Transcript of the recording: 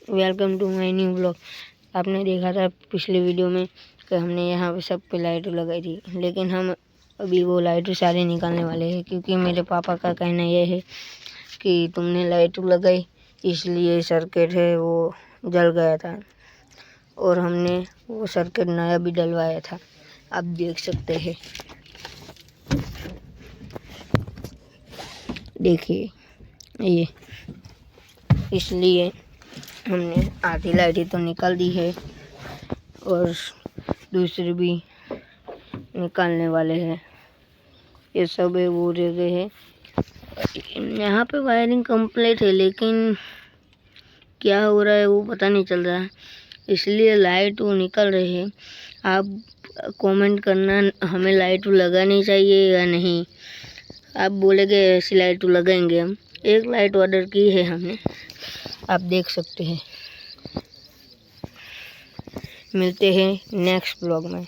Welcome to my new blog. आपने देखा था पिछले वीडियो में कि हमने यहाँ पे सब पे लाइट लगाई थी, लेकिन हम अभी वो लाइट सारे निकालने वाले हैं, क्योंकि मेरे पापा का कहना यह है कि तुमने लाइट लगाई इसलिए सर्किट है वो जल गया था, और हमने वो सर्किट नया भी डलवाया था। आप देख सकते हैं, देखिए ये, इसलिए हमने आधी लाइटें तो निकाल दी है और दूसरी भी निकालने वाले हैं। ये सब है वो जगह है, यहाँ पे वायरिंग कंप्लीट है, लेकिन क्या हो रहा है वो पता नहीं चल रहा है, इसलिए लाइट वो निकल रही है। आप कमेंट करना हमें लाइट लगानी चाहिए या नहीं। आप बोलेंगे ऐसी लाइट लगाएंगे। हम एक लाइट ऑर्डर की है हमने, आप देख सकते हैं। मिलते हैं नेक्स्ट ब्लॉग में।